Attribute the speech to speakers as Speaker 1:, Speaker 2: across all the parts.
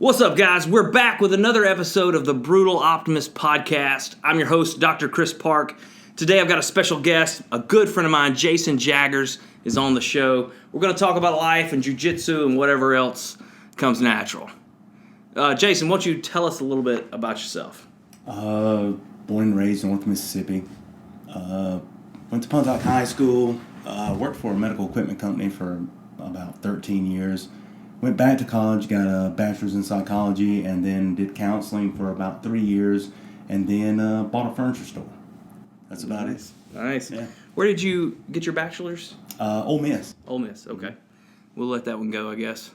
Speaker 1: What's up, guys? We're back with another episode of the Brutal Optimist Podcast. I'm your host, Dr. Chris Park. Today I've got a special guest, a good friend of mine, Jason Jaggers, is on the show. We're going to talk about life and Jiu Jitsu and whatever else comes natural. Jason, why don't you tell us a little bit about yourself?
Speaker 2: Born and raised in North Mississippi. Went to Pontotoc High School. Worked for a medical equipment company for about 13 years. Went back to college, got a bachelor's in psychology, and then did counseling for about 3 years, and then bought a furniture store. That's about it.
Speaker 1: Nice.
Speaker 2: Yeah.
Speaker 1: Where did you get your bachelor's?
Speaker 2: Ole Miss.
Speaker 1: Ole Miss, okay. We'll let that one go, I guess.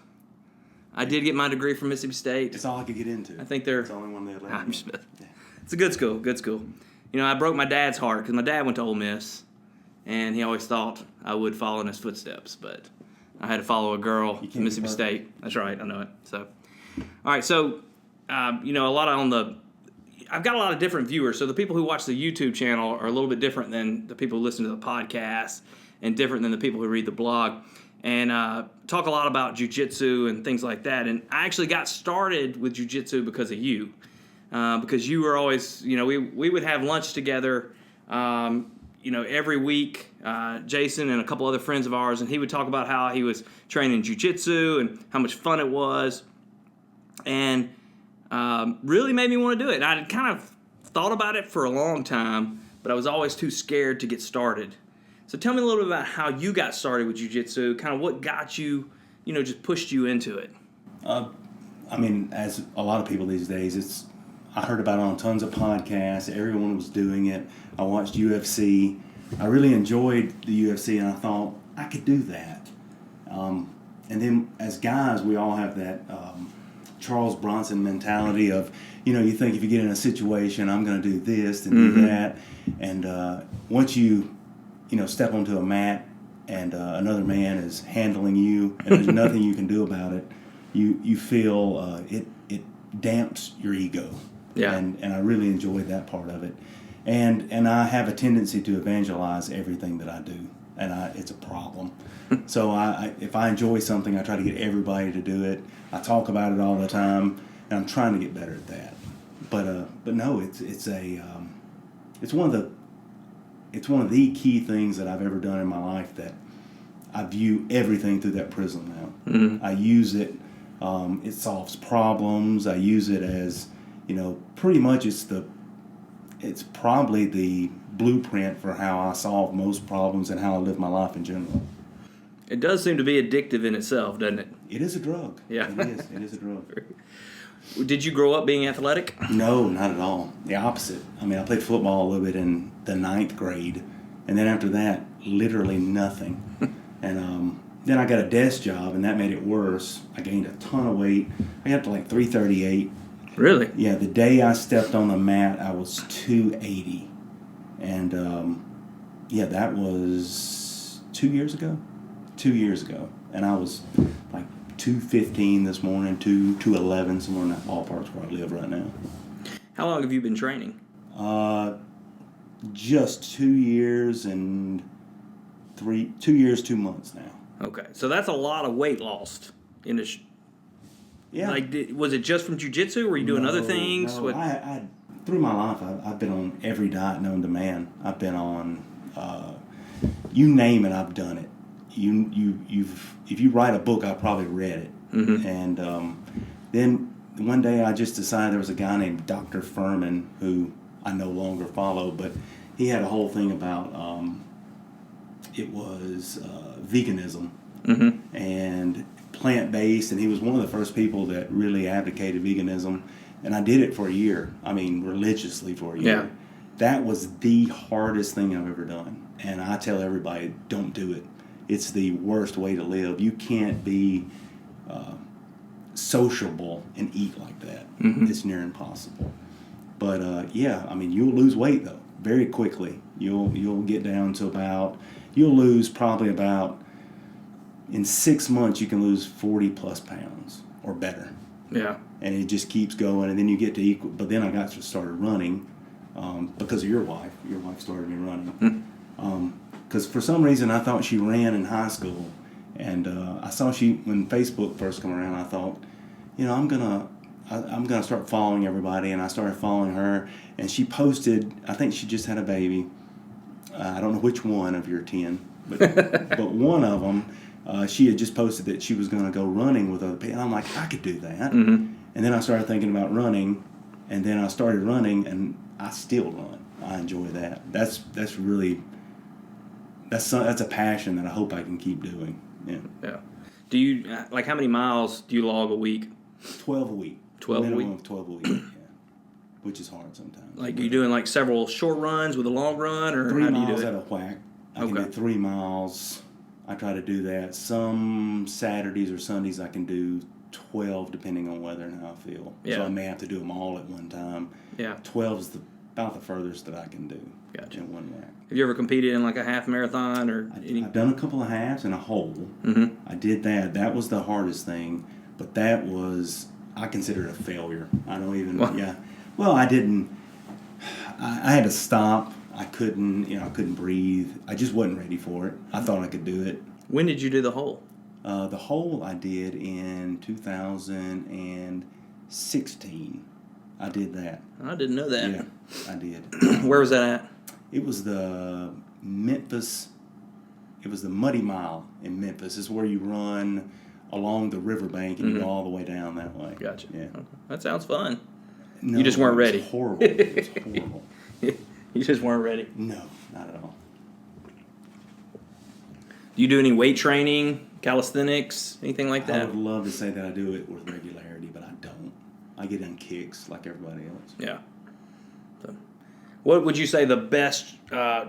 Speaker 1: I did get my degree from Mississippi State.
Speaker 2: It's all I could get into.
Speaker 1: I think they're...
Speaker 2: It's the only one they let me.
Speaker 1: Yeah. It's a good school, good school. You know, I broke my dad's heart because my dad went to Ole Miss, and he always thought I would follow in his footsteps, but I had to follow a girl in Mississippi State. That's right, I know it. So, all right, so, you know, I've got a lot of different viewers. So the people who watch the YouTube channel are a little bit different than the people who listen to the podcast and different than the people who read the blog. And talk a lot about Jiu Jitsu and things like that. And I actually got started with Jiu Jitsu because of you. Because you were always, you know, we would have lunch together, you know, every week, Jason and a couple other friends of ours, and he would talk about how he was training Jiu Jitsu and how much fun it was. And really made me want to do it. And I kind of thought about it for a long time, but I was always too scared to get started. So tell me a little bit about how you got started with Jiu Jitsu, kind of what got you, you know, just pushed you into it.
Speaker 2: I mean, as a lot of people these days, I heard about it on tons of podcasts. Everyone was doing it. I watched UFC. I really enjoyed the UFC, and I thought I could do that. And then as guys, we all have that Charles Bronson mentality of, you know, you think if you get in a situation, I'm going to do this and do that. And once you know, step onto a mat and another man is handling you and there's nothing you can do about it, you feel it damps your ego.
Speaker 1: Yeah.
Speaker 2: And I really enjoyed that part of it. And I have a tendency to evangelize everything that I do, and it's a problem. So if I enjoy something, I try to get everybody to do it. I talk about it all the time, and I'm trying to get better at that. But no, it's one of the key things that I've ever done in my life, that I view everything through that prism now. Mm-hmm. I use it. It solves problems. I use it as, you know, pretty much it's probably the blueprint for how I solve most problems and how I live my life in general.
Speaker 1: It does seem to be addictive in itself, doesn't it?
Speaker 2: It is a drug.
Speaker 1: Yeah.
Speaker 2: It is. It is a drug.
Speaker 1: Did you grow up being athletic?
Speaker 2: No, not at all. The opposite. I mean, I played football a little bit in the 9th grade, and then after that, literally nothing. And then I got a desk job, and that made it worse. I gained a ton of weight. I got to like 338.
Speaker 1: Really?
Speaker 2: Yeah, the day I stepped on the mat, I was 280. And, yeah, that was 2 years ago. 2 years ago. And I was like 215 this morning, 211, somewhere in that ballpark where I live right now.
Speaker 1: How long have you been training?
Speaker 2: Just 2 years and 2 years, 2 months now.
Speaker 1: Okay, so that's a lot of weight lost in a
Speaker 2: yeah.
Speaker 1: Like, was it just from jiu-jitsu? Were you doing other things?
Speaker 2: No, I through my life, I've been on every diet known to man. I've been on, you name it, I've done it. If you write a book, I probably read it. Mm-hmm. And then one day I just decided there was a guy named Dr. Furman who I no longer follow, but he had a whole thing about it was veganism and plant-based, and he was one of the first people that really advocated veganism. And I did it for a year. I mean, religiously for a year.
Speaker 1: Yeah.
Speaker 2: That was the hardest thing I've ever done. And I tell everybody, don't do it. It's the worst way to live. You can't be sociable and eat like that. Mm-hmm. It's near impossible. But yeah, I mean, you'll lose weight though very quickly. You'll get down to you'll lose probably about, in 6 months you can lose 40 plus pounds or better.
Speaker 1: Yeah.
Speaker 2: And it just keeps going, and then you get to equal. But then I started running because of your wife. Your wife started me running. Because for some reason I thought she ran in high school, and I saw when Facebook first came around, I thought, you know, I'm gonna I'm going to start following everybody, and I started following her, and she posted, I think she just had a baby. I don't know which one of your 10, but one of them, she had just posted that she was going to go running with other people. And I'm like, I could do that.
Speaker 1: Mm-hmm.
Speaker 2: And then I started thinking about running, and then I started running, and I still run. I enjoy that. That's a passion that I hope I can keep doing. Yeah.
Speaker 1: Yeah. Do you how many miles do you log a week?
Speaker 2: 12 a week.
Speaker 1: 12 a week?
Speaker 2: Minimum of 12 a week, yeah. Which is hard sometimes.
Speaker 1: Like, you doing like several short runs with a long run, or
Speaker 2: 3
Speaker 1: how do you
Speaker 2: miles
Speaker 1: do
Speaker 2: at
Speaker 1: it?
Speaker 2: a whack. I can do 3 miles. I try to do that. Some Saturdays or Sundays I can do 12, depending on whether and how I feel.
Speaker 1: Yeah.
Speaker 2: So I may have to do them all at one time.
Speaker 1: Yeah.
Speaker 2: 12 is about the furthest that I can do.
Speaker 1: Gotcha.
Speaker 2: In one whack.
Speaker 1: Have you ever competed in like a half marathon or any?
Speaker 2: I've done a couple of halves and a whole.
Speaker 1: Mm-hmm.
Speaker 2: I did that. That was the hardest thing, but that was, I consider it a failure. I don't even, yeah. Well, I didn't, I had to stop. I couldn't breathe. I just wasn't ready for it. I thought I could do it.
Speaker 1: When did you do the whole?
Speaker 2: The whole I did in 2016. I did that.
Speaker 1: I didn't know that.
Speaker 2: Yeah, I did.
Speaker 1: Where was that at?
Speaker 2: It was the Memphis. It was the Muddy Mile in Memphis. It's where you run along the riverbank and you go all the way down that way.
Speaker 1: Gotcha.
Speaker 2: Yeah.
Speaker 1: Okay. That sounds fun.
Speaker 2: No,
Speaker 1: You just weren't ready.
Speaker 2: It was horrible. It was horrible.
Speaker 1: You just weren't ready.
Speaker 2: No, not at all.
Speaker 1: Do you do any weight training, calisthenics, anything like
Speaker 2: I
Speaker 1: that?
Speaker 2: would love to say that I do it with regularity, but I don't. I get in kicks like everybody else.
Speaker 1: Yeah. So, what would you say the best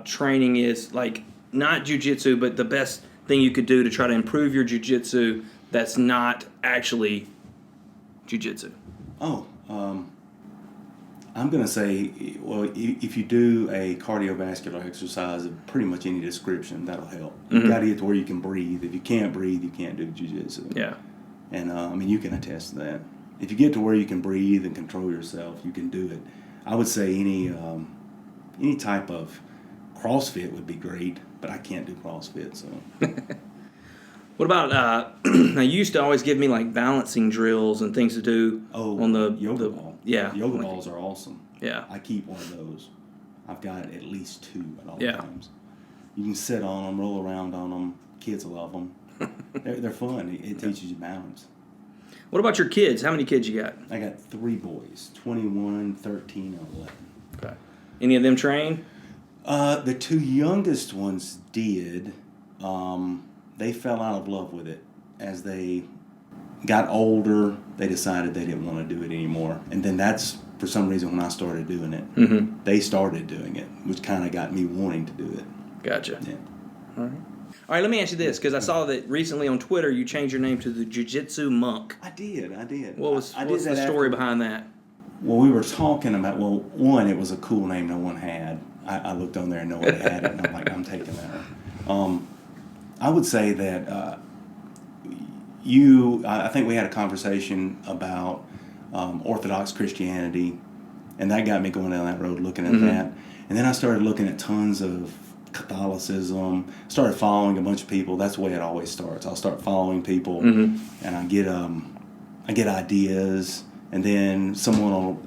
Speaker 1: training is? Like, not jiu-jitsu, but the best thing you could do to try to improve your jiu-jitsu that's not actually jiu-jitsu?
Speaker 2: Oh, I'm going to say, well, if you do a cardiovascular exercise of pretty much any description, that'll help. You've got to get to where you can breathe. If you can't breathe, you can't do jiu-jitsu.
Speaker 1: Yeah.
Speaker 2: And, I mean, you can attest to that. If you get to where you can breathe and control yourself, you can do it. I would say any type of CrossFit would be great, but I can't do CrossFit, so.
Speaker 1: What about, now you used to always give me like balancing drills and things to do on the
Speaker 2: yoga ball.
Speaker 1: Yeah.
Speaker 2: Yoga balls are awesome.
Speaker 1: Yeah.
Speaker 2: I keep one of those. I've got at least 2 at all
Speaker 1: Yeah.
Speaker 2: times. You can sit on them, roll around on them. Kids love them. They're fun. It teaches you balance.
Speaker 1: What about your kids? How many kids you got?
Speaker 2: I got 3 boys, 21, 13, and 11.
Speaker 1: Okay. Any of them trained?
Speaker 2: The 2 youngest ones did. They fell out of love with it. As they got older, they decided they didn't want to do it anymore. And then that's, for some reason, when I started doing it.
Speaker 1: Mm-hmm.
Speaker 2: They started doing it, which kind of got me wanting to do it.
Speaker 1: Gotcha.
Speaker 2: Yeah.
Speaker 1: All right. All right, let me ask you this, because I saw that recently on Twitter you changed your name to the Jiu Jitsu Monk.
Speaker 2: I did.
Speaker 1: What's the story behind that?
Speaker 2: Well, we were talking about, one, it was a cool name no one had. I looked on there and no one had it, and I'm like, I'm taking that one. I would say that I think we had a conversation about Orthodox Christianity, and that got me going down that road looking at that. And then I started looking at tons of Catholicism, started following a bunch of people. That's the way it always starts. I'll start following people, and I get ideas, and then someone will,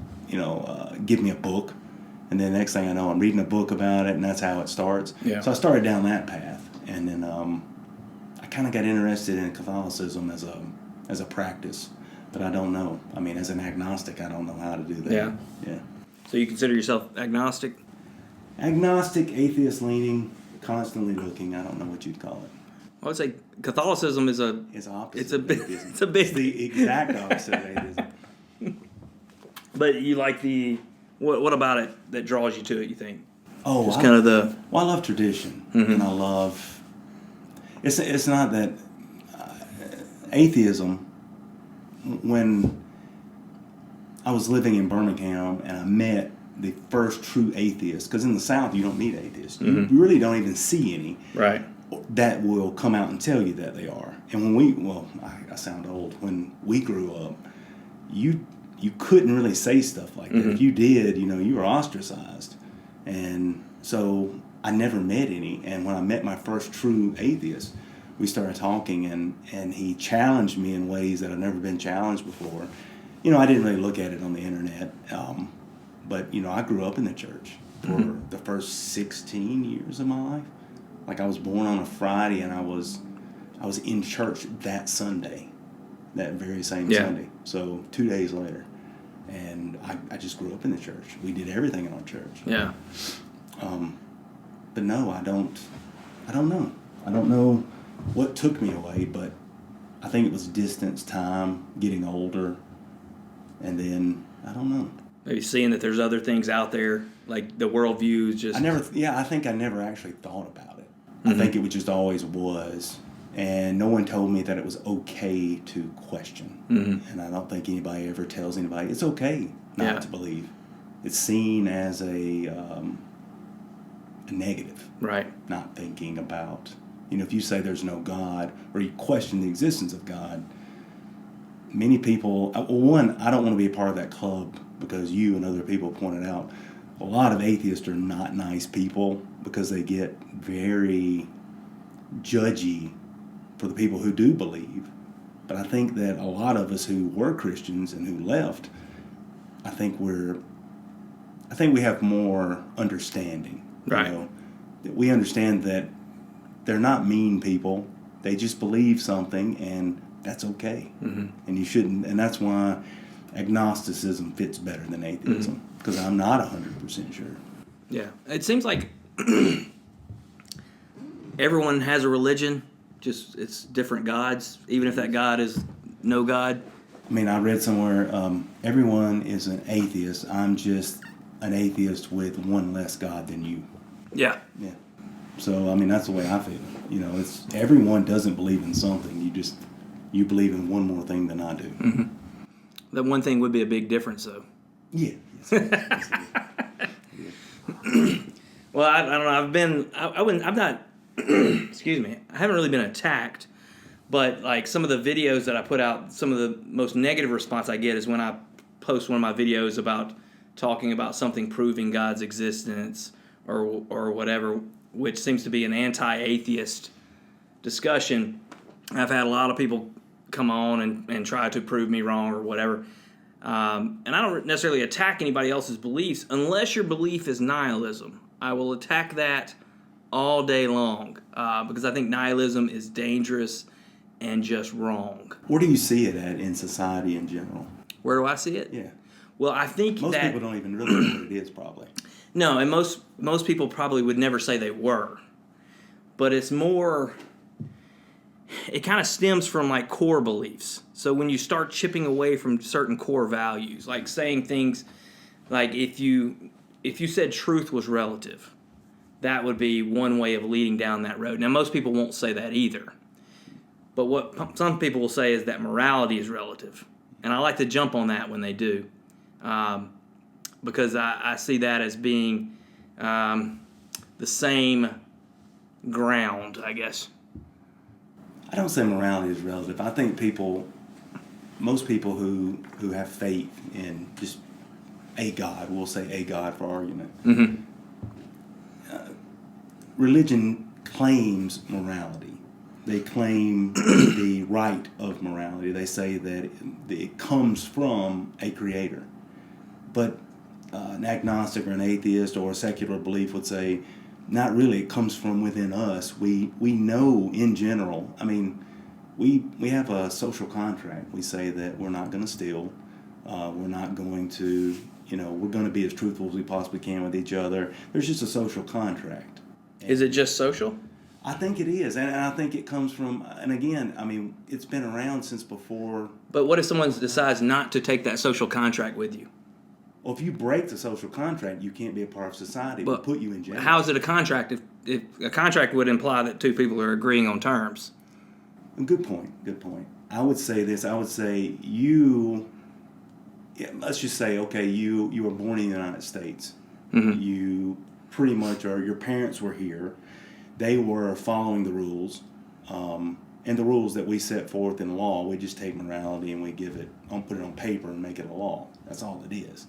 Speaker 2: give me a book, and then next thing I know, I'm reading a book about it, and that's how it starts.
Speaker 1: Yeah.
Speaker 2: So I started down that path, and then I kind of got interested in Catholicism as a practice, but I don't know. I mean, as an agnostic, I don't know how to do that.
Speaker 1: Yeah.
Speaker 2: Yeah.
Speaker 1: So you consider yourself agnostic?
Speaker 2: Agnostic, atheist leaning, constantly looking. I don't know what you'd call it.
Speaker 1: I would say Catholicism is
Speaker 2: It's opposite.
Speaker 1: it's a bit
Speaker 2: atheism.
Speaker 1: it's a bit
Speaker 2: It's the exact opposite of atheism.
Speaker 1: But you like what about it that draws you to it, you think?
Speaker 2: Oh,
Speaker 1: Just kind of the
Speaker 2: Well, I love tradition, and I love. It's not that atheism. When I was living in Birmingham and I met the first true atheist, because in the South you don't meet atheists. You really don't even see any
Speaker 1: right.
Speaker 2: that will come out and tell you that they are. And when I sound old. When we grew up, you couldn't really say stuff like that. If you did, you were ostracized. And so I never met any. And when I met my first true atheist, we started talking, and he challenged me in ways that I've never been challenged before. I didn't really look at it on the internet, but I grew up in the church for the first 16 years of my life. Like, I was born on a Friday, and I was in church that Sunday, that very same Sunday. So 2 days later, and I just grew up in the church. We did everything in our church.
Speaker 1: Yeah.
Speaker 2: But no, I don't know. I don't know what took me away, but I think it was distance, time, getting older, and then I don't know.
Speaker 1: Maybe seeing that there's other things out there, like the worldview is just...
Speaker 2: I think I never actually thought about it. I think it just always was. And no one told me that it was okay to question. And I don't think anybody ever tells anybody it's okay not to believe. It's seen as a negative.
Speaker 1: Right.
Speaker 2: Not thinking about, if you say there's no God or you question the existence of God, many people, one, I don't want to be a part of that club because you and other people pointed out a lot of atheists are not nice people because they get very judgy for the people who do believe. But I think that a lot of us who were Christians and who left, I think we have more understanding.
Speaker 1: Right.
Speaker 2: We understand that they're not mean people. They just believe something, and that's okay. And you shouldn't. And that's why agnosticism fits better than atheism, because I'm not 100% sure.
Speaker 1: Yeah. It seems like everyone has a religion, just it's different gods, even if that God is no God.
Speaker 2: I mean, I read somewhere, everyone is an atheist. I'm just an atheist with one less God than you.
Speaker 1: Yeah.
Speaker 2: Yeah. So, I mean, that's the way I feel. It's everyone doesn't believe in something. You believe in one more thing than I do.
Speaker 1: That one thing would be a big difference, though.
Speaker 2: Yeah. Yes,
Speaker 1: Well, I don't know. I'm not, excuse me, I haven't really been attacked, but like some of the videos that I put out, some of the most negative response I get is when I post one of my videos about talking about something proving God's existence or whatever, which seems to be an anti-atheist discussion. I've had a lot of people come on and try to prove me wrong or whatever. And I don't necessarily attack anybody else's beliefs unless your belief is nihilism. I will attack that all day long because I think nihilism is dangerous and just wrong.
Speaker 2: Where do you see it at in society in general?
Speaker 1: Where do I see it?
Speaker 2: Yeah.
Speaker 1: Well, I think
Speaker 2: most people don't even really know what it is, probably.
Speaker 1: No, and most people probably would never say they were. But it's more... It kind of stems from like core beliefs. So when you start chipping away from certain core values, like saying things like if you said truth was relative, that would be one way of leading down that road. Now, most people won't say that either. But what some people will say is that morality is relative. And I like to jump on that when they do. Because I see that as being the same ground, I guess.
Speaker 2: I don't say morality is relative. I think most people who have faith in just a God, we'll say a God for argument, religion claims morality. They claim the right of morality. They say that it comes from a creator. But an agnostic or an atheist or a secular belief would say, not really, it comes from within us. We know in general, I mean, we have a social contract. We say that we're not going to steal. We're not going to, we're going to be as truthful as we possibly can with each other. There's just a social contract.
Speaker 1: Is it just social?
Speaker 2: I think it is, and I think it comes from, and again, I mean, it's been around since before.
Speaker 1: But what if someone decides not to take that social contract with you?
Speaker 2: Well, if you break the social contract, you can't be a part of society. We'll put you in jail.
Speaker 1: How is it a contract? If a contract would imply that two people are agreeing on terms.
Speaker 2: Good point. I would say this. I would say let's just say, okay, you were born in the United States. You pretty much your parents were here. They were following the rules. And the rules that we set forth in law, we just take morality and we put it on paper and make it a law. That's all it is.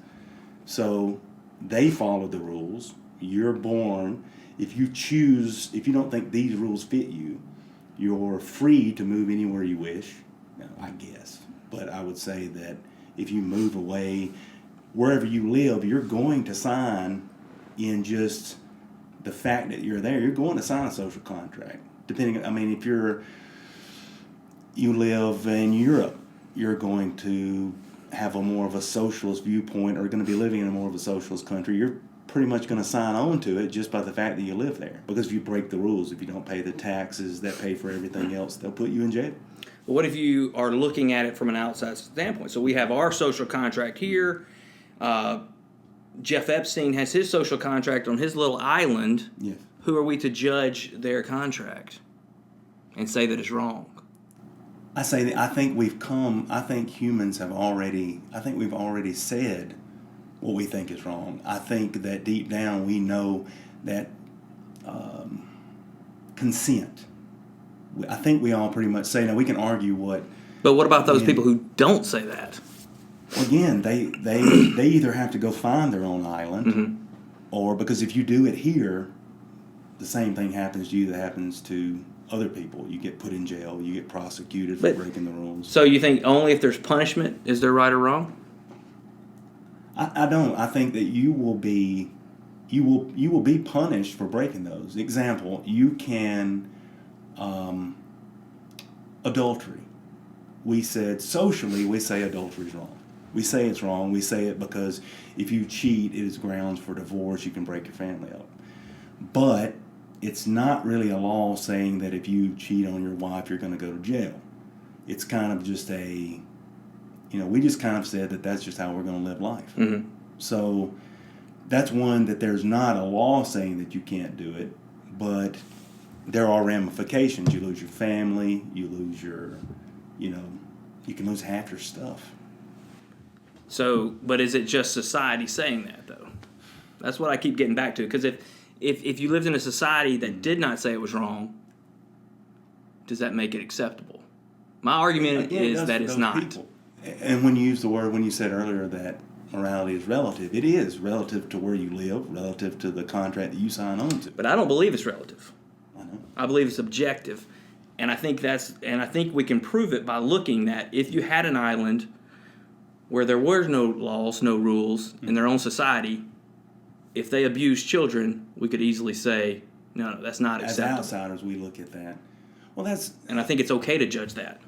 Speaker 2: So they followed the rules. You're born. If you don't think these rules fit you, you're free to move anywhere you wish, I guess. But I would say that if you move away, wherever you live, you're going to sign in just the fact that you're there. You're going to sign a social contract. Depending, I mean, if you live in Europe, you're going to have a more of a socialist viewpoint, or going to be living in a more of a socialist country. You're pretty much going to sign on to it just by the fact that you live there. Because if you break the rules, if you don't pay the taxes that pay for everything else, they'll put you in jail.
Speaker 1: But what if you are looking at it from an outside standpoint? So we have our social contract here. Jeff Epstein has his social contract on his little island.
Speaker 2: Yes.
Speaker 1: Who are we to judge their contract and say that it's wrong?
Speaker 2: I say that I think humans have already, we've already said what we think is wrong. I think that deep down we know that consent. I think we all pretty much say, now we can argue what.
Speaker 1: But what about those people who don't say that?
Speaker 2: Again, they either have to go find their own island,
Speaker 1: mm-hmm.
Speaker 2: or because if you do it here, the same thing happens to you that happens to other people. You get put in jail. You get prosecuted for breaking the rules.
Speaker 1: So you think only if there's punishment is there right or wrong?
Speaker 2: I don't. I think that you will be punished for breaking those. Example: you can adultery. We said socially, we say adultery is wrong. We say it's wrong. We say it because if you cheat, it is grounds for divorce. You can break your family up. But it's not really a law saying that if you cheat on your wife, you're going to go to jail. It's kind of just we just kind of said that that's just how we're going to live life.
Speaker 1: Mm-hmm.
Speaker 2: So that's one that there's not a law saying that you can't do it, but there are ramifications. You lose your family, you lose your, you can lose half your stuff.
Speaker 1: So, but is it just society saying that, though? That's what I keep getting back to. Because if you lived in a society that did not say it was wrong, does that make it acceptable? My argument is that it's not.
Speaker 2: People. And when you use the word, when you said earlier that morality is relative, it is relative to where you live, relative to the contract that you sign on to.
Speaker 1: But I don't believe it's relative.
Speaker 2: I know.
Speaker 1: I believe it's objective. And I think we can prove it by looking at if you had an island where there were no laws, no rules in their own society, if they abused children, we could easily say, no, that's not acceptable.
Speaker 2: As outsiders, we look at that. Well,
Speaker 1: and I think it's okay to judge that.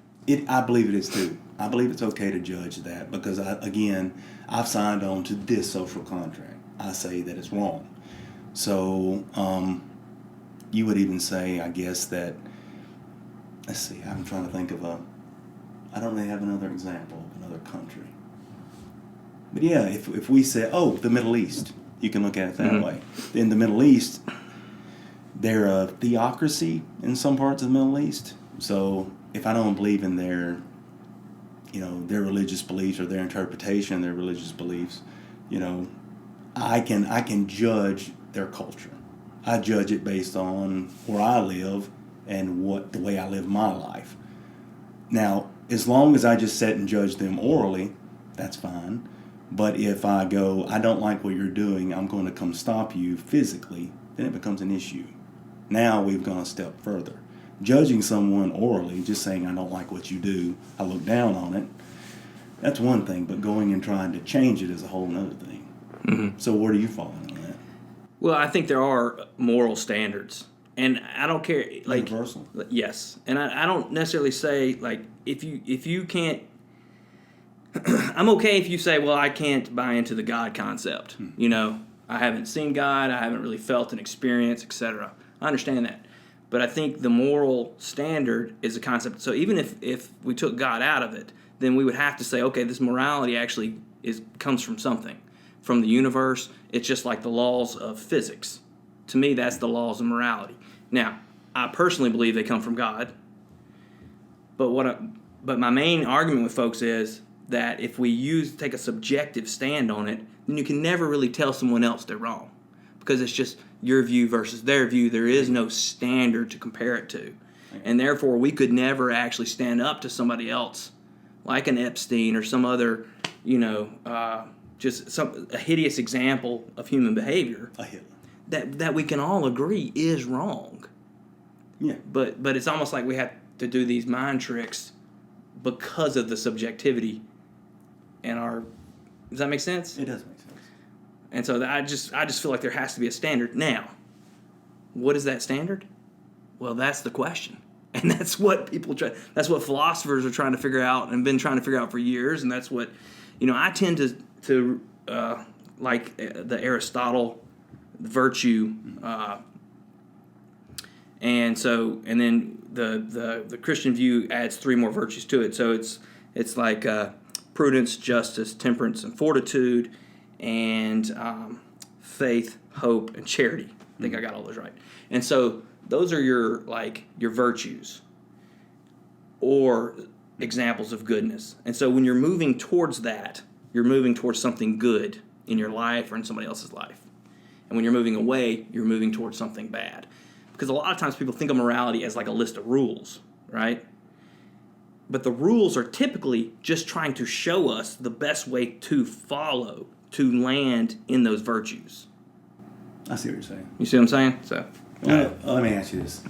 Speaker 2: I believe it is too. I believe it's okay to judge that because, I've signed on to this social contract. I say that it's wrong. So you would even say, I guess, that, let's see, I'm trying to think of I don't really have another example of another country. But yeah, if we say, the Middle East, you can look at it that
Speaker 1: mm-hmm.
Speaker 2: way. In the Middle East, they're a theocracy in some parts of the Middle East. So if I don't believe in their religious beliefs or their interpretation of their religious beliefs, I can judge their culture. I judge it based on where I live and the way I live my life. Now, as long as I just sit and judge them orally, that's fine. But if I go, I don't like what you're doing, I'm going to come stop you physically, then it becomes an issue. Now we've gone a step further. Judging someone orally, just saying I don't like what you do, I look down on it, that's one thing, but going and trying to change it is a whole other thing.
Speaker 1: Mm-hmm.
Speaker 2: So where do you fall on that?
Speaker 1: Well, I think there are moral standards. And I don't care.
Speaker 2: Universal?
Speaker 1: Yes. And I don't necessarily say, if you can't... I'm okay if you say, well, I can't buy into the God concept. I haven't seen God, I haven't really felt an experience, etc. I understand that. But I think the moral standard is a concept. So even if we took God out of it, then we would have to say, okay, this morality actually comes from something, from the universe. It's just like the laws of physics. To me, that's the laws of morality. Now, I personally believe they come from God. But my main argument with folks is that if we take a subjective stand on it, then you can never really tell someone else they're wrong. Because it's just your view versus their view. There is no standard to compare it to. And therefore, we could never actually stand up to somebody else, like an Epstein or some other, just a hideous example of human behavior that we can all agree is wrong.
Speaker 2: Yeah.
Speaker 1: But it's almost like we have to do these mind tricks because of the subjectivity Does that make sense?
Speaker 2: It does make sense.
Speaker 1: And so I just feel like there has to be a standard. Now, what is that standard? Well, that's the question. And that's what that's what philosophers are trying to figure out and been trying to figure out for years. And that's what, I tend to like the Aristotle virtue. And then the Christian view adds 3 more virtues to it. So it's like prudence, justice, temperance, and fortitude, and faith, hope, and charity. I think I got all those right. And so those are your virtues or examples of goodness. And so when you're moving towards that, you're moving towards something good in your life or in somebody else's life. And when you're moving away, you're moving towards something bad. Because a lot of times people think of morality as like a list of rules, right? But the rules are typically just trying to show us the best way to follow, to land in those virtues.
Speaker 2: I see what you're saying.
Speaker 1: You see what I'm saying? So,
Speaker 2: let me ask you this.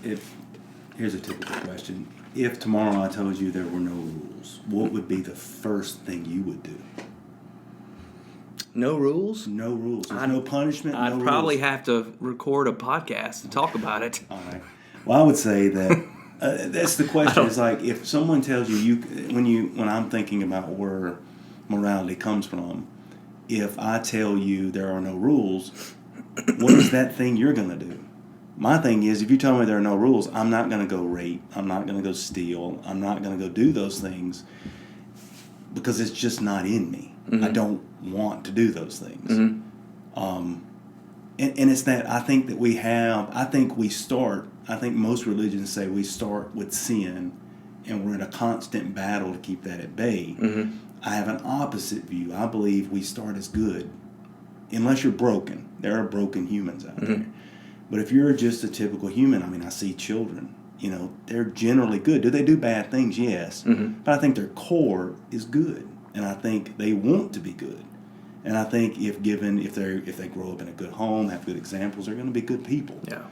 Speaker 2: Here's a typical question. If tomorrow I told you there were no rules, what would be the first thing you would do?
Speaker 1: No rules?
Speaker 2: No rules. There's no punishment.
Speaker 1: I'd probably have to record a podcast to talk about it.
Speaker 2: All right. Well, I would say that that's the question. Is like if someone tells you when I'm thinking about where morality comes from, if I tell you there are no rules, what is that thing you're going to do? My thing is, if you tell me there are no rules, I'm not going to go rape. I'm not going to go steal. I'm not going to go do those things because it's just not in me. Mm-hmm. I don't want to do those things. Mm-hmm. And it's that I think that I think most religions say we start with sin and we're in a constant battle to keep that at bay. Mm-hmm. I have an opposite view. I believe we start as good. Unless you're broken. There are broken humans out there. But if you're just a typical human, I see children, they're generally good. Do they do bad things? Yes. Mm-hmm. But I think their core is good. And I think they want to be good. And I think if they grow up in a good home, have good examples, they're going to be good people. Yeah.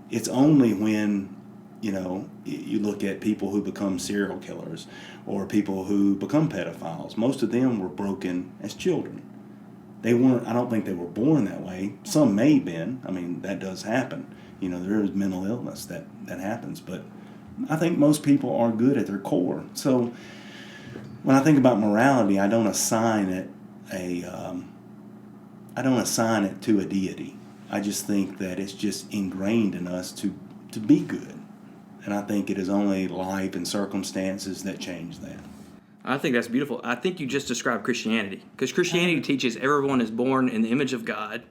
Speaker 2: It's only when, you look at people who become serial killers or people who become pedophiles. Most of them were broken as children. I don't think they were born that way. Some may have been. That does happen. There is mental illness that happens. But I think most people are good at their core. So when I think about morality, I don't assign it to a deity. I just think that it's just ingrained in us to be good. And I think it is only life and circumstances that change that.
Speaker 1: I think that's beautiful. I think you just described Christianity. Because Christianity teaches everyone is born in the image of God,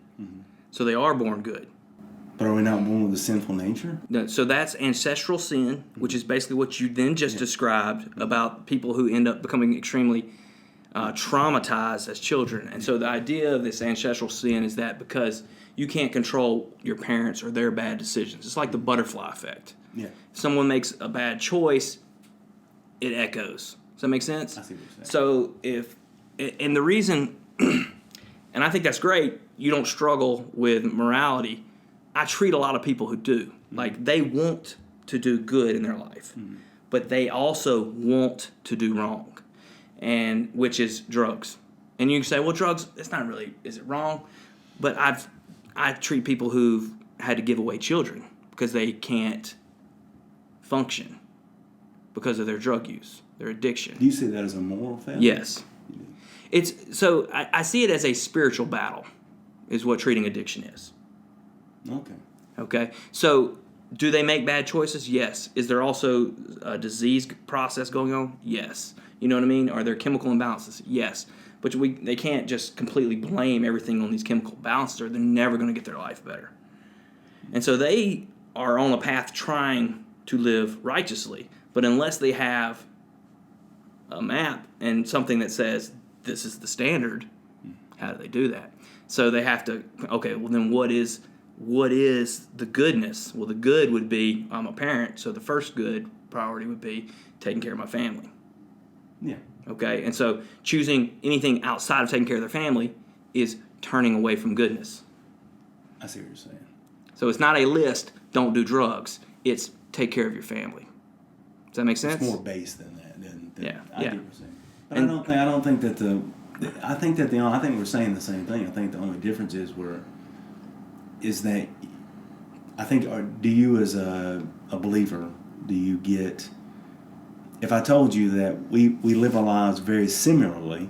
Speaker 1: so they are born good.
Speaker 2: But are we not born with a sinful nature?
Speaker 1: No, so that's ancestral sin, which is basically what you then just described about people who end up becoming extremely traumatized as children. And so the idea of this ancestral sin is that because you can't control your parents or their bad decisions. It's like the butterfly effect. Yeah. If someone makes a bad choice, it echoes. Does that make sense?
Speaker 2: I see what you're saying.
Speaker 1: So and the reason, and I think that's great, you don't struggle with morality. I treat a lot of people who do. Mm-hmm. Like they want to do good in their life, but they also want to do wrong, and which is drugs. And you can say, well, drugs, it's not really, is it wrong? But I treat people who've had to give away children because they can't function because of their drug use. Their addiction.
Speaker 2: Do you see that as a moral failure?
Speaker 1: Yes. I see it as a spiritual battle, is what treating addiction is. Okay. So, do they make bad choices? Yes. Is there also a disease process going on? Yes. You know what I mean? Are there chemical imbalances? Yes. But they can't just completely blame everything on these chemical imbalances, or they're never going to get their life better. And so they are on a path trying to live righteously, but unless they have a map and something that says this is the standard, how do they do that? So they have to, okay, well then what is the goodness? Well, the good would be I'm a parent, so the first good priority would be taking care of my family.
Speaker 2: Yeah.
Speaker 1: Okay, and so choosing anything outside of taking care of their family is turning away from goodness.
Speaker 2: I see what you're saying.
Speaker 1: So it's not a list, don't do drugs. It's take care of your family. Does that make sense?
Speaker 2: It's more base than that.
Speaker 1: Yeah.
Speaker 2: I get what you're saying. But I don't think that I think we're saying the same thing. I think the only difference is that I think, do you as a believer, do you get, if I told you that we live our lives very similarly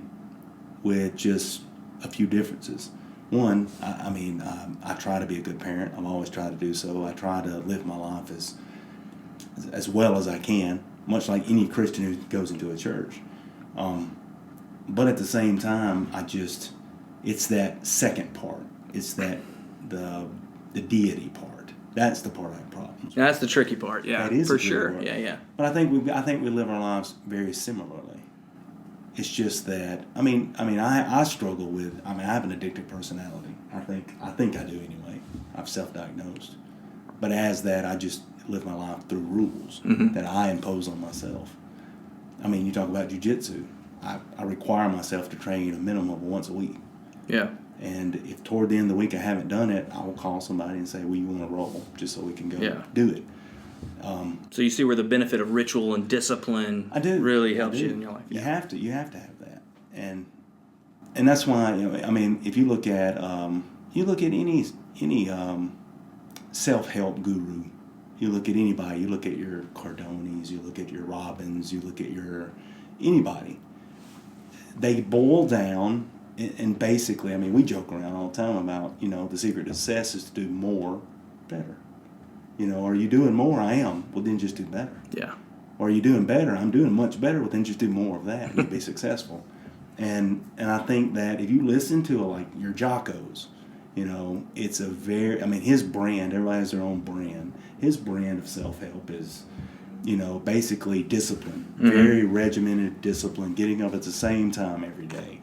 Speaker 2: with just a few differences. One, I try to be a good parent. I've always tried to do so. I try to live my life as well as I can, much like any Christian who goes into a church. But at the same time, it's that second part. It's that the deity part. That's the part I have problems with.
Speaker 1: That's the tricky part. Yeah,
Speaker 2: that is
Speaker 1: for sure. Yeah.
Speaker 2: But I think we live our lives very similarly. It's just that I struggle with. I have an addictive personality. I think I do anyway. I've self-diagnosed. But as that, I just live my life through rules that I impose on myself. You talk about Jiu Jitsu. I require myself to train a minimum of once a week.
Speaker 1: Yeah.
Speaker 2: And if toward the end of the week I haven't done it, I will call somebody and say, well, you want to roll, just so we can go do it.
Speaker 1: So you see where the benefit of ritual and discipline really helps you in your life.
Speaker 2: You have to have that. And that's why, if you look at any self-help guru, you look at anybody, you look at your Cardonis, you look at your Robbins, you look at your anybody, they boil down, and basically, we joke around all the time about, the secret to success is to do more, better. Are you doing more? I am. Well, then just do better. Yeah. Or are you doing better? I'm doing much better. Well, then just do more of that. You'll be successful. And I think that if you listen to like your Jaggers, it's a very, his brand, everybody has their own brand. His brand of self-help is, basically discipline, very regimented discipline, getting up at the same time every day,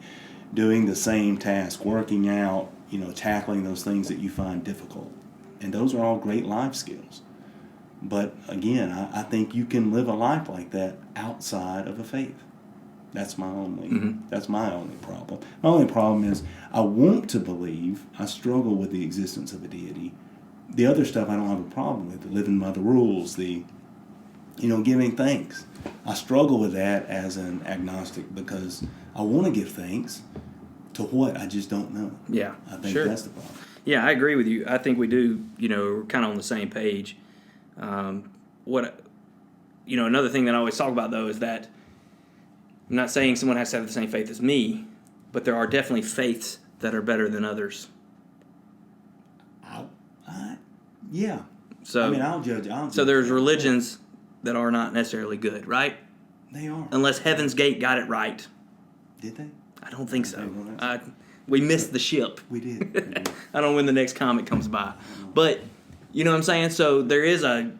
Speaker 2: doing the same task, working out, tackling those things that you find difficult. And those are all great life skills. But again, I think you can live a life like that outside of a faith. That's my only problem. My only problem is I want to believe. I struggle with the existence of a deity. The other stuff I don't have a problem with. The living by the rules, the giving thanks. I struggle with that as an agnostic because I want to give thanks to what I just don't know.
Speaker 1: Yeah,
Speaker 2: I think that's the problem.
Speaker 1: Yeah, I agree with you. I think we do, we're kind of on the same page. Another thing that I always talk about, though, is that I'm not saying someone has to have the same faith as me, but there are definitely faiths that are better than others.
Speaker 2: Yeah.
Speaker 1: So,
Speaker 2: I'll judge.
Speaker 1: So there's religions that are not necessarily good, right?
Speaker 2: They are.
Speaker 1: Unless Heaven's Gate got it right.
Speaker 2: Did they?
Speaker 1: I don't think so. We missed the ship.
Speaker 2: We did.
Speaker 1: I don't know when the next comet comes by. But, you know what I'm saying? So there is a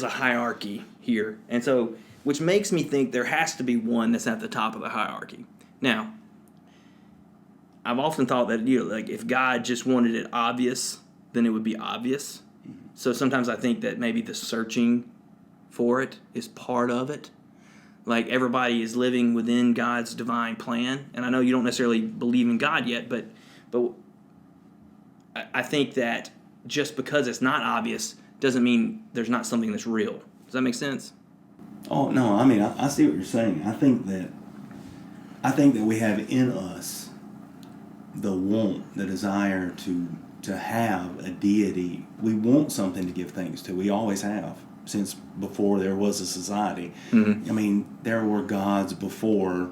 Speaker 1: hierarchy here. And so, which makes me think there has to be one that's at the top of the hierarchy. Now, I've often thought that, if God just wanted it obvious, then it would be obvious. So sometimes I think that maybe the searching for it is part of it. Like everybody is living within God's divine plan. And I know you don't necessarily believe in God yet, but I think that just because it's not obvious doesn't mean there's not something that's real. Does that make sense?
Speaker 2: Oh, no, I see what you're saying. I think that we have in us the want, the desire to have a deity. We want something to give thanks to. We always have. Since before there was a society. There were gods before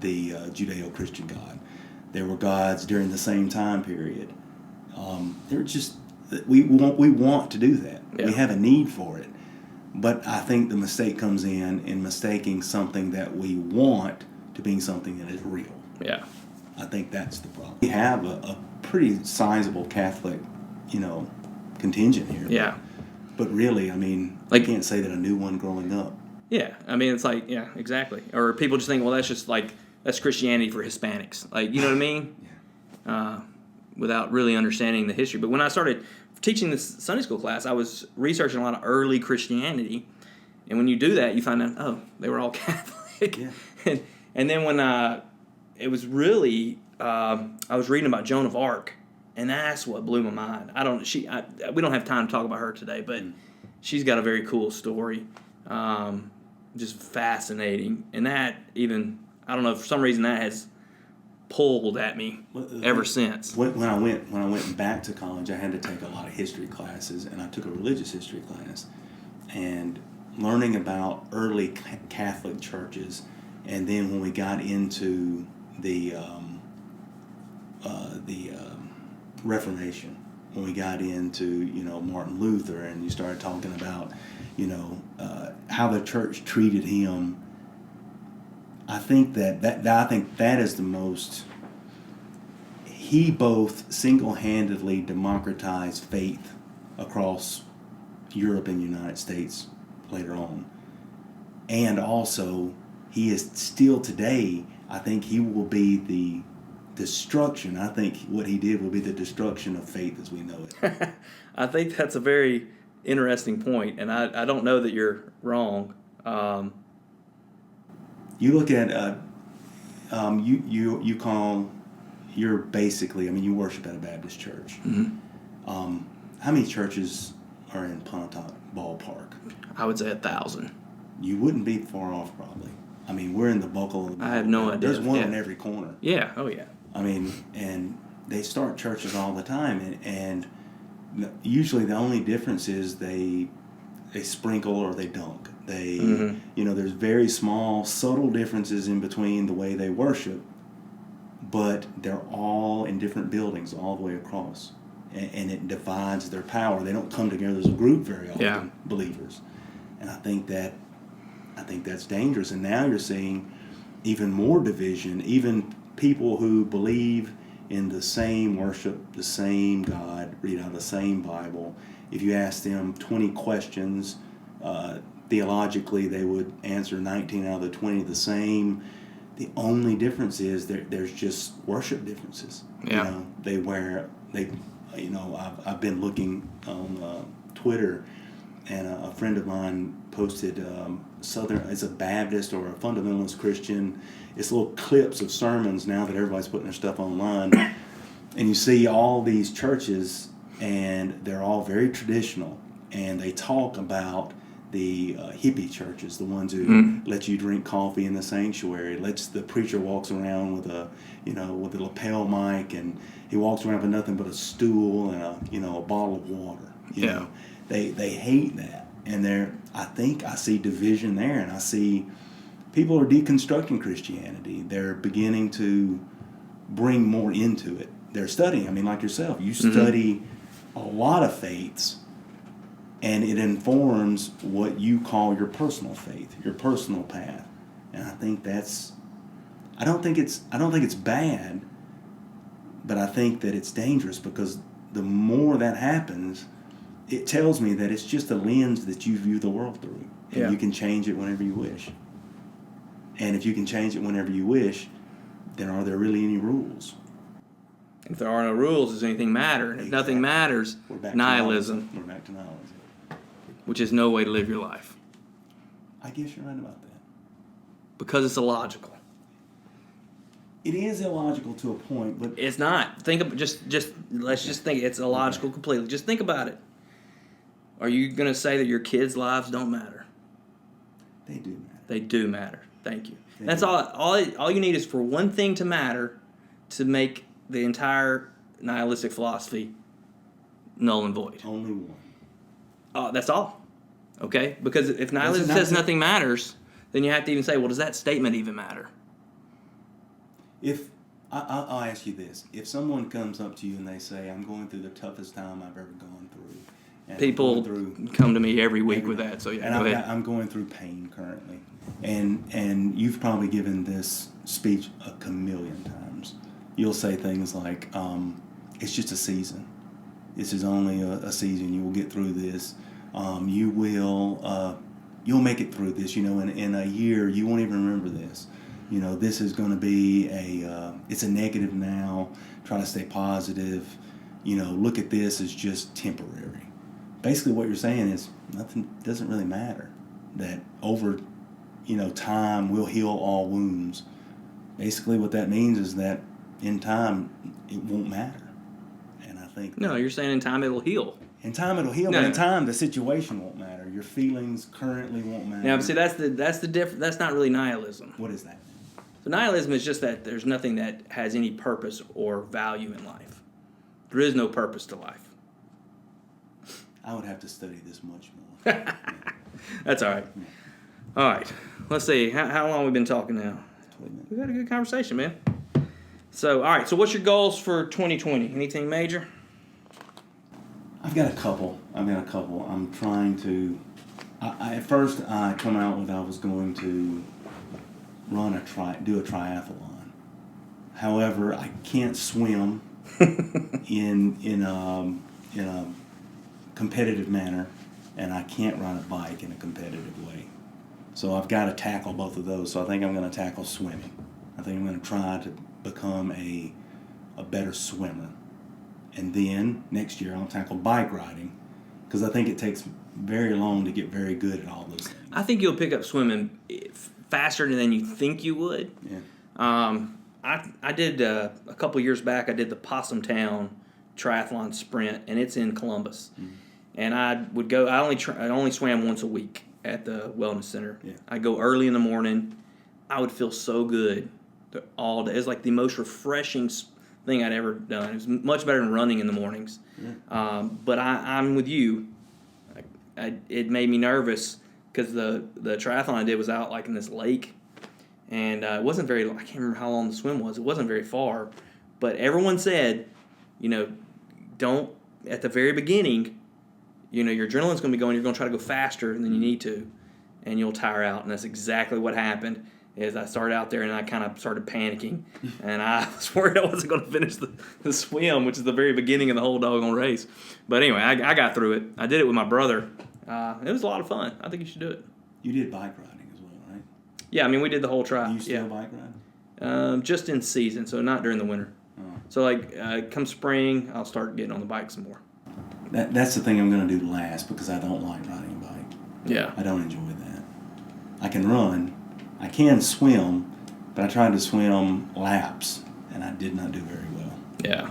Speaker 2: the Judeo-Christian God. There were gods during the same time period. They're just, we want to do that. Yeah. We have a need for it. But I think the mistake comes in mistaking something that we want to being something that is real.
Speaker 1: Yeah.
Speaker 2: I think that's the problem. We have a pretty sizable Catholic, contingent here.
Speaker 1: Yeah.
Speaker 2: But really, I can't say that I knew one growing up.
Speaker 1: Yeah, it's like, yeah, exactly. Or people just think, well, that's Christianity for Hispanics. You know what I mean? Yeah. Without really understanding the history. But when I started teaching this Sunday school class, I was researching a lot of early Christianity. And when you do that, you find out, oh, they were all Catholic. Yeah. and then when it was really, I was reading about Joan of Arc. And that's what blew my mind. We don't have time to talk about her today, but she's got a very cool story, just fascinating. And that even, I don't know, for some reason that has pulled at me ever since.
Speaker 2: When I went back to college, I had to take a lot of history classes, and I took a religious history class, and learning about early Catholic churches, and then when we got into the Reformation, when we got into Martin Luther, and you started talking about how the church treated him. I think that is the most. He both single-handedly democratized faith across Europe and the United States later on, and also he is still today. I think he will be the destruction. I think what he did will be the destruction of faith as we know it.
Speaker 1: I think that's a very interesting point, and I don't know that you're wrong.
Speaker 2: You look at you're basically, you worship at a Baptist church.
Speaker 1: Mm-hmm.
Speaker 2: How many churches are in Pontotoc Ballpark?
Speaker 1: I would say 1,000.
Speaker 2: You wouldn't be far off, probably. We're in the buckle of the
Speaker 1: I have no idea.
Speaker 2: There's one in every corner.
Speaker 1: Yeah, oh yeah.
Speaker 2: And they start churches all the time, and usually the only difference is they sprinkle or they dunk. There's very small, subtle differences in between the way they worship, but they're all in different buildings all the way across, and it divides their power. They don't come together as a group very often, believers, and I think that's dangerous. And now you're seeing even more division, even people who believe in the same worship, the same God, read out the same Bible. If you ask them 20 questions, theologically they would answer 19 out of the 20 the same. The only difference is there's just worship differences.
Speaker 1: Yeah.
Speaker 2: I've been looking on Twitter, and a friend of mine posted it's a Baptist or a fundamentalist Christian. It's little clips of sermons now that everybody's putting their stuff online. And you see all these churches, and they're all very traditional, and they talk about the hippie churches, the ones who let you drink coffee in the sanctuary. The preacher walks around with a lapel mic, and he walks around with nothing but a stool and a bottle of water. They hate that, and I think I see division there, and I see people are deconstructing Christianity. They're beginning to bring more into it. They're studying. Like yourself, you study a lot of faiths, and it informs what you call your personal faith, your personal path. And I think I don't think it's bad, but I think that it's dangerous, because the more that happens, it tells me that it's just a lens that you view the world through, and you can change it whenever you wish. And if you can change it whenever you wish, then are there really any rules?
Speaker 1: If there are no rules, does anything matter? And if nothing matters, nihilism.
Speaker 2: We're back to nihilism.
Speaker 1: Which is no way to live your life.
Speaker 2: I guess you're right about that.
Speaker 1: Because it's illogical.
Speaker 2: It is illogical to a point, but
Speaker 1: it's not. Think of let's just think it's illogical completely. Just think about it. Are you going to say that your kids' lives don't matter?
Speaker 2: They do matter.
Speaker 1: They do matter. Thank you. That's all you need is for one thing to matter to make the entire nihilistic philosophy null and void.
Speaker 2: Only one.
Speaker 1: That's all. Okay? Because if nihilism says nothing matters, then you have to even say, well, does that statement even matter?
Speaker 2: I'll ask you this. If someone comes up to you and they say, I'm going through the toughest time I've ever gone through. And
Speaker 1: people come to me every week with that. So yeah, go ahead.
Speaker 2: I'm going through pain currently. And you've probably given this speech a chameleon times. You'll say things like, it's just a season. This is only a season. You will get through this. You'll make it through this. In a year, you won't even remember this. This is going to be it's a negative now. Try to stay positive. Look at this as just temporary. Basically what you're saying is nothing doesn't really matter. That over, time will heal all wounds. Basically what that means is that in time it won't matter. And I think...
Speaker 1: No, you're saying in time it'll heal.
Speaker 2: In time it'll heal, but in time the situation won't matter. Your feelings currently won't matter.
Speaker 1: Yeah, but see that's the difference. That's not really nihilism.
Speaker 2: What is that?
Speaker 1: But nihilism is just that there's nothing that has any purpose or value in life. There is no purpose to life.
Speaker 2: I would have to study this much more.
Speaker 1: That's all right. Yeah. All right. Let's see. How long have we been talking now?
Speaker 2: 20 minutes.
Speaker 1: We've had a good conversation, man. So, all right. So what's your goals for 2020? Anything major?
Speaker 2: I've got a couple. I'm trying to... at first, I come out with I was going to do a triathlon. However, I can't swim in a competitive manner, and I can't ride a bike in a competitive way. So I've got to tackle both of those. So I think I'm going to tackle swimming. I think I'm going to try to become a better swimmer. And then next year I'll tackle bike riding, because I think it takes very long to get very good at all those things.
Speaker 1: I think you'll pick up swimming faster than you think you would.
Speaker 2: Yeah.
Speaker 1: I did a couple years back. I did the Possum Town Triathlon Sprint, and it's in Columbus. Mm-hmm. And I would go. I only swam once a week at the wellness center.
Speaker 2: Yeah.
Speaker 1: I go early in the morning. I would feel so good all day. It was like the most refreshing thing I'd ever done. It was much better than running in the mornings. Yeah. But I'm with you. It made me nervous because the triathlon I did was out like in this lake, and it wasn't very. I can't remember how long the swim was. It wasn't very far, but everyone said, don't at the very beginning. Your adrenaline's going to be going. You're going to try to go faster than you need to, and you'll tire out. And that's exactly what happened. Is I started out there and I kind of started panicking, and I was worried I wasn't going to finish the swim, which is the very beginning of the whole doggone race. But anyway, I got through it. I did it with my brother. It was a lot of fun. I think you should do it.
Speaker 2: You did bike riding as well, right?
Speaker 1: Yeah, I mean we did the whole tri.
Speaker 2: You still bike ride?
Speaker 1: Just in season, so not during the winter.
Speaker 2: Oh.
Speaker 1: So come spring, I'll start getting on the bike some more.
Speaker 2: That's the thing I'm going to do last, because I don't like riding a bike.
Speaker 1: Yeah.
Speaker 2: I don't enjoy that. I can run. I can swim, but I tried to swim laps, and I did not do very well.
Speaker 1: Yeah.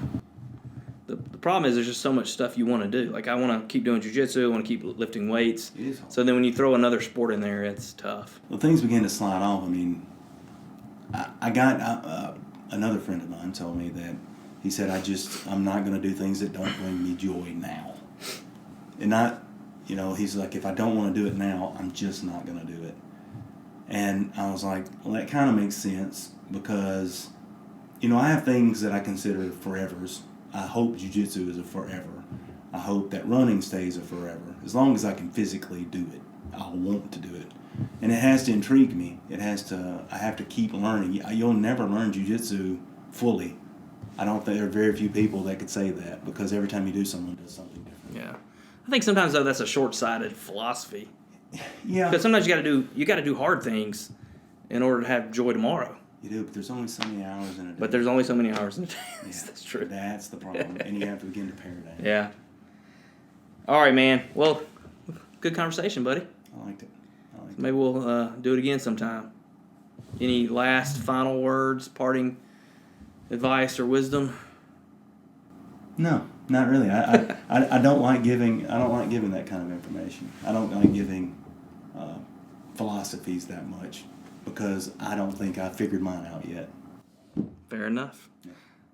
Speaker 1: The problem is there's just so much stuff you want to do. Like I want to keep doing Jiu Jitsu. I want to keep lifting weights.
Speaker 2: It is hard.
Speaker 1: So then when you throw another sport in there, it's tough.
Speaker 2: Well, things begin to slide off. I mean, I got another friend of mine told me that he said, I'm not going to do things that don't bring me joy now. And he's like, if I don't want to do it now, I'm just not going to do it. And I was like, well, that kind of makes sense, because, I have things that I consider forevers. I hope Jiu Jitsu is a forever. I hope that running stays a forever. As long as I can physically do it, I'll want to do it. And it has to intrigue me. I have to keep learning. You'll never learn Jiu Jitsu fully. I don't think there are very few people that could say that, because every time you do, someone does something different.
Speaker 1: Yeah. I think sometimes, though, that's a short-sighted philosophy.
Speaker 2: Yeah.
Speaker 1: Because sometimes you got to do hard things in order to have joy tomorrow.
Speaker 2: You do, but there's only so many hours in a day.
Speaker 1: But there's only so many hours in a day.
Speaker 2: Yeah,
Speaker 1: that's true.
Speaker 2: That's the problem. And you have to begin to pare that.
Speaker 1: Yeah. All right, man. Well, good conversation, buddy.
Speaker 2: I liked it.
Speaker 1: Maybe we'll do it again sometime. Any last final words, parting advice or wisdom?
Speaker 2: No, not really. I don't like giving. I don't like giving that kind of information. I don't like giving philosophies that much, because I don't think I figured mine out yet.
Speaker 1: Fair enough.
Speaker 2: Yeah.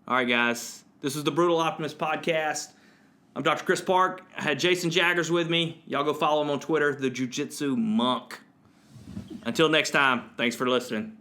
Speaker 1: All right, guys. This is the Brutal Optimist Podcast. I'm Dr. Chris Park. I had Jason Jaggers with me. Y'all go follow him on Twitter, the Jiu Jitsu Monk. Until next time, thanks for listening.